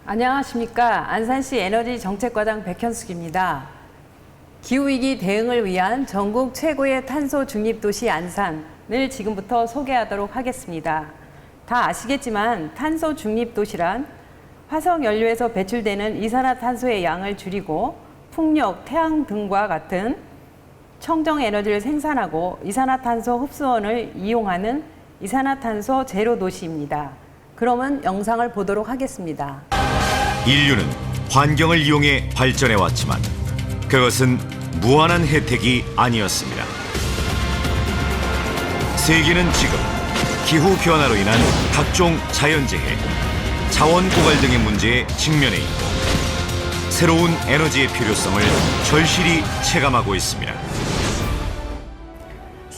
안녕하십니까. 안산시 에너지 정책과장 백현숙입니다. 기후위기 대응을 위한 전국 최고의 탄소 중립도시 안산을 지금부터 소개하도록 하겠습니다. 다 아시겠지만 탄소 중립도시란 화석연료에서 배출되는 이산화탄소의 양을 줄이고 풍력, 태양 등과 같은 청정에너지를 생산하고 이산화탄소 흡수원을 이용하는 이산화탄소 제로 도시입니다. 그러면 영상을 보도록 하겠습니다. 인류는 환경을 이용해 발전해왔지만 그것은 무한한 혜택이 아니었습니다. 세계는 지금 기후변화로 인한 각종 자연재해, 자원 고갈 등의 문제에 직면해 있고 새로운 에너지의 필요성을 절실히 체감하고 있습니다.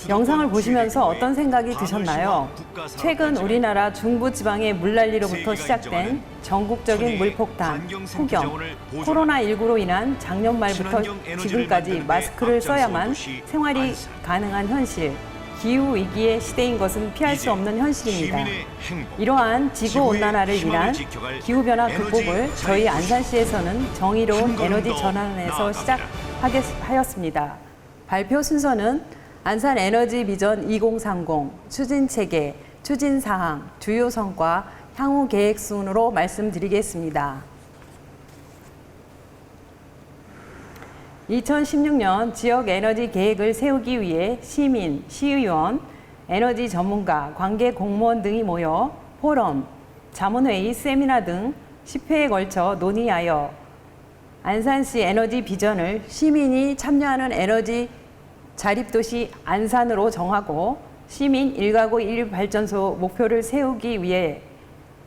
영상을 보시면서 어떤 생각이 드셨나요? 최근 우리나라 중부지방의 물난리로부터 시작된 전국적인 물폭탄, 폭염, 코로나19로 인한 작년 말부터 지금까지 마스크를 써야만 생활이 가능한 현실, 기후위기의 시대인 것은 피할 수 없는 현실입니다. 이러한 지구온난화를 인한 기후변화 극복을 저희 안산시에서는 정의로운 에너지 전환에서 시작하였습니다. 발표 순서는 안산 에너지 비전 2030, 추진체계, 추진사항, 주요 성과, 향후 계획 순으로 말씀드리겠습니다. 2016년 지역 에너지 계획을 세우기 위해 시민, 시의원, 에너지 전문가, 관계 공무원 등이 모여 포럼, 자문회의, 세미나 등 10회에 걸쳐 논의하여 안산시 에너지 비전을 시민이 참여하는 에너지 자립도시 안산으로 정하고 시민 1가구 1발전소 목표를 세우기 위해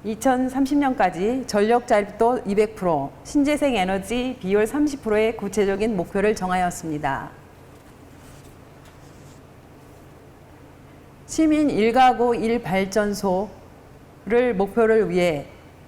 2030년까지 전력 자립도 200%, 신재생 에너지 비율 30%의 구체적인 목표를 정하였습니다. 시민 1가구 1발전소를 목표를 위해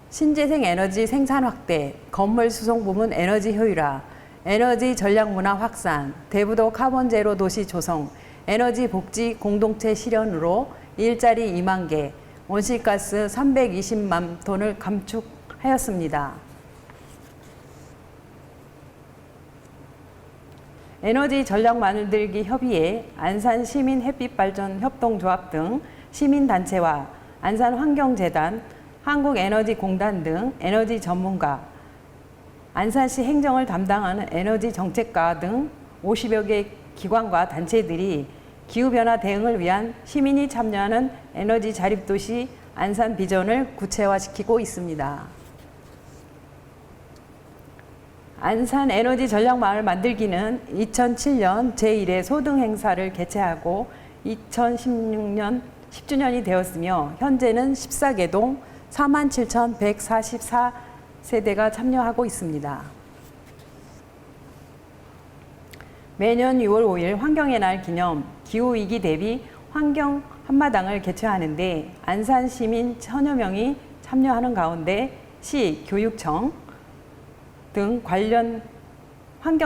신재생 에너지 생산 확대, 건물 수송 부문 에너지 효율화, 에너지 전략 문화 확산, 대부도 카본 제로 도시 조성, 에너지 복지 공동체 실현으로 일자리 2만 개, 온실가스 320만 톤을 감축하였습니다. 에너지 전략 만들기 협의회, 안산 시민 햇빛발전 협동조합 등 시민단체와 안산환경재단, 한국에너지공단 등 에너지 전문가, 안산시 행정을 담당하는 에너지 정책가 등 50여 개 기관과 단체들이 기후변화 대응을 위한 시민이 참여하는 에너지 자립도시 안산 비전을 구체화시키고 있습니다. 안산 에너지 전략마을 만들기는 2007년 제1회 소등 행사를 개최하고 2016년 10주년이 되었으며 현재는 14개동 47,144세대가 참여하고 있습니다. 매년 6월 5일 환경의 날 기념 기후위기 대비 환경 한마당을 개최하는데 안산 시민 1000여 명이 참여하는 가운데 시, 교육청 등 환경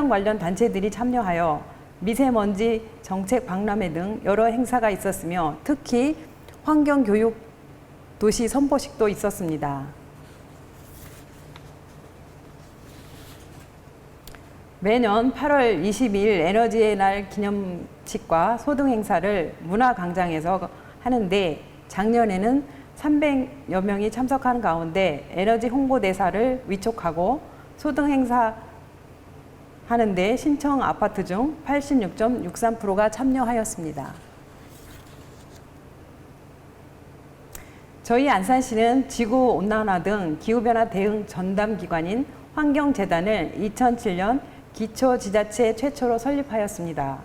관련 단체들이 참여하여 미세먼지 정책 박람회 등 여러 행사가 있었으며 특히 환경교육 도시 선포식도 있었습니다. 매년 8월 22일 에너지의 날 기념식과 소등 행사를 문화광장에서 하는데 작년에는 300여 명이 참석하는 가운데 에너지 홍보대사를 위촉하고 소등 행사 하는데 신청 아파트 중 86.63%가 참여하였습니다. 저희 안산시는 지구온난화 등 기후변화 대응 전담기관인 환경재단을 2007년 기초지자체 최초로 설립하였습니다.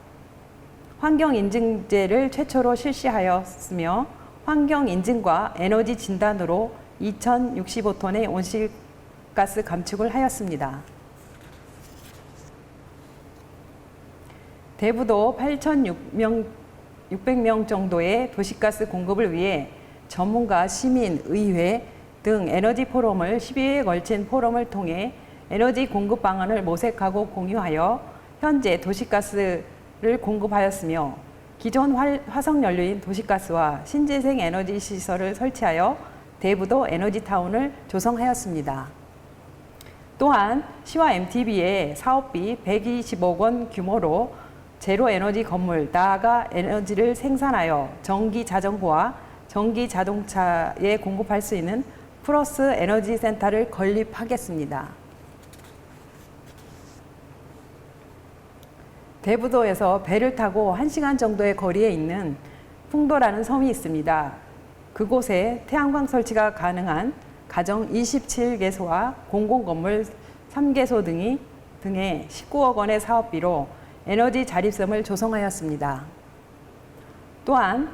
환경인증제를 최초로 실시하였으며 환경인증과 에너지 진단으로 2065톤의 온실가스 감축을 하였습니다. 대부도 8,600명 정도의 도시가스 공급을 위해 전문가, 시민, 의회 등 에너지 포럼을 12회에 걸친 포럼을 통해 에너지 공급 방안을 모색하고 공유하여 현재 도시가스를 공급하였으며 기존 화석연료인 도시가스와 신재생 에너지 시설을 설치하여 대부도 에너지타운을 조성하였습니다. 또한 시와 MTB의 사업비 120억 원 규모로 제로 에너지 건물, 나아가 에너지를 생산하여 전기 자전거와 전기 자동차에 공급할 수 있는 플러스 에너지 센터를 건립하겠습니다. 대부도에서 배를 타고 1시간 정도의 거리에 있는 풍도라는 섬이 있습니다. 그곳에 태양광 설치가 가능한 가정 27개소와 공공건물 3개소 등의 19억 원의 사업비로 에너지 자립섬을 조성하였습니다. 또한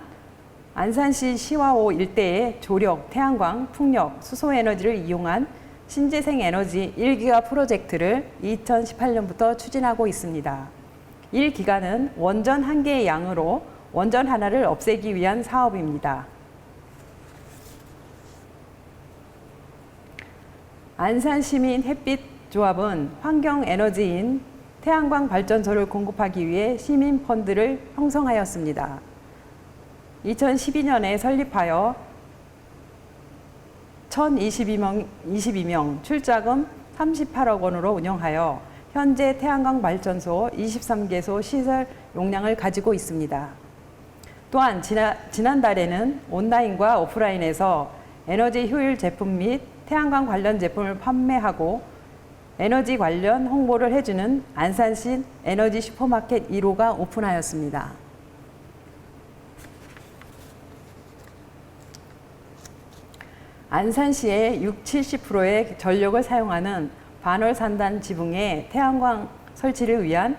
안산시 시화호 일대의 조력, 태양광, 풍력, 수소에너지를 이용한 신재생 에너지 1기가 프로젝트를 2018년부터 추진하고 있습니다. 1기가는 원전 1개의 양으로 원전 하나를 없애기 위한 사업입니다. 안산시민 햇빛조합은 환경에너지인 태양광 발전소를 공급하기 위해 시민 펀드를 형성하였습니다. 2012년에 설립하여 1,022명, 출자금 38억 원으로 운영하여 현재 태양광 발전소 23개소 시설 용량을 가지고 있습니다. 또한 지난달에는 온라인과 오프라인에서 에너지 효율 제품 및 태양광 관련 제품을 판매하고 에너지 관련 홍보를 해주는 안산시 에너지 슈퍼마켓 1호가 오픈하였습니다. 안산시의 60-70%의 전력을 사용하는 반월산단 지붕에 태양광 설치를 위한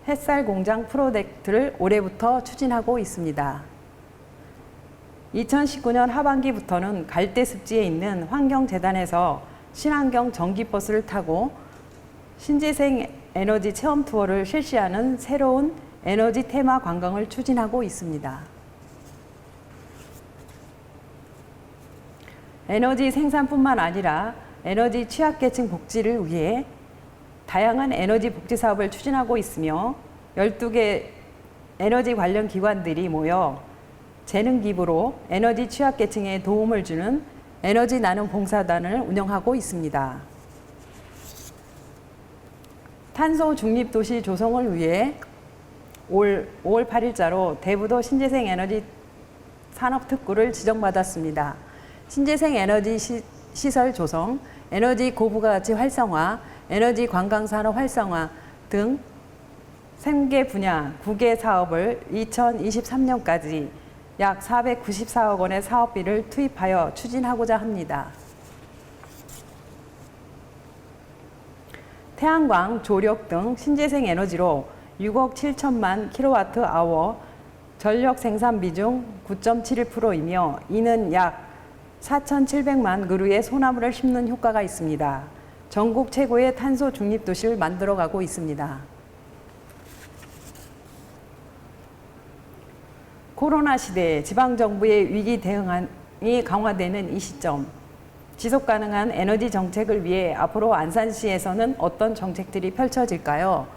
햇살 공장 프로젝트를 올해부터 추진하고 있습니다. 2019년 하반기부터는 갈대습지에 있는 환경재단에서 친환경 전기버스를 타고 신재생 에너지 체험 투어를 실시하는 새로운 에너지 테마 관광을 추진하고 있습니다. 에너지 생산뿐만 아니라 에너지 취약계층 복지를 위해 다양한 에너지 복지 사업을 추진하고 있으며 12개 에너지 관련 기관들이 모여 재능 기부로 에너지 취약계층에 도움을 주는 에너지 나눔 봉사단을 운영하고 있습니다. 탄소 중립 도시 조성을 위해 올 5월 8일자로 대부도 신재생 에너지 산업특구를 지정받았습니다. 신재생 에너지 시설 조성, 에너지 고부가가치 활성화, 에너지 관광산업 활성화 등 3개 분야 9개 사업을 2023년까지 약 494억 원의 사업비를 투입하여 추진하고자 합니다. 태양광, 조력 등 신재생 에너지로 6억 7천만 킬로와트-아워, 전력 생산 비중 9.71%이며 이는 약 4,700만 그루의 소나무를 심는 효과가 있습니다. 전국 최고의 탄소 중립 도시를 만들어가고 있습니다. 코로나 시대 지방정부의 위기 대응이 강화되는 이 시점, 지속 가능한 에너지 정책을 위해 앞으로 안산시에서는 어떤 정책들이 펼쳐질까요?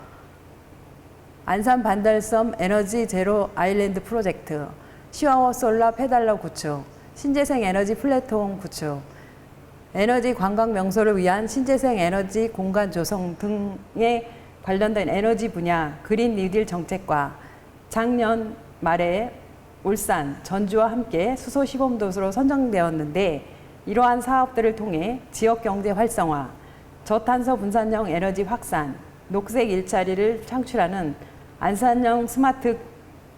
안산 반달섬 에너지 제로 아일랜드 프로젝트, 시화호 솔라 페달러 구축, 신재생 에너지 플랫폼 구축, 에너지 관광 명소를 위한 신재생 에너지 공간 조성 등에 관련된 에너지 분야 그린 뉴딜 정책과 작년 말에 울산, 전주와 함께 수소 시범도시로 선정되었는데 이러한 사업들을 통해 지역 경제 활성화, 저탄소 분산형 에너지 확산, 녹색 일자리를 창출하는 안산형 스마트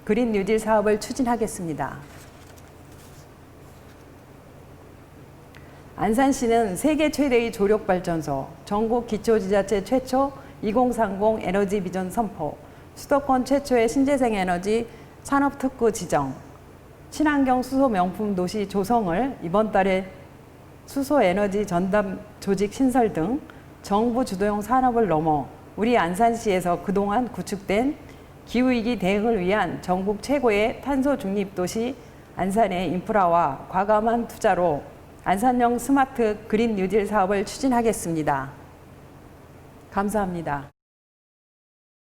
그린 뉴딜 사업을 추진하겠습니다. 안산시는 세계 최대의 조력발전소, 전국 기초지자체 최초 2030 에너지 비전 선포, 수도권 최초의 신재생 에너지 산업특구 지정, 친환경 수소 명품 도시 조성을 이번 달에 수소 에너지 전담 조직 신설 등 정부 주도형 산업을 넘어 우리 안산시에서 그동안 구축된 기후위기 대응을 위한 전국 최고의 탄소 중립 도시 안산의 인프라와 과감한 투자로 안산형 스마트 그린 뉴딜 사업을 추진하겠습니다. 감사합니다.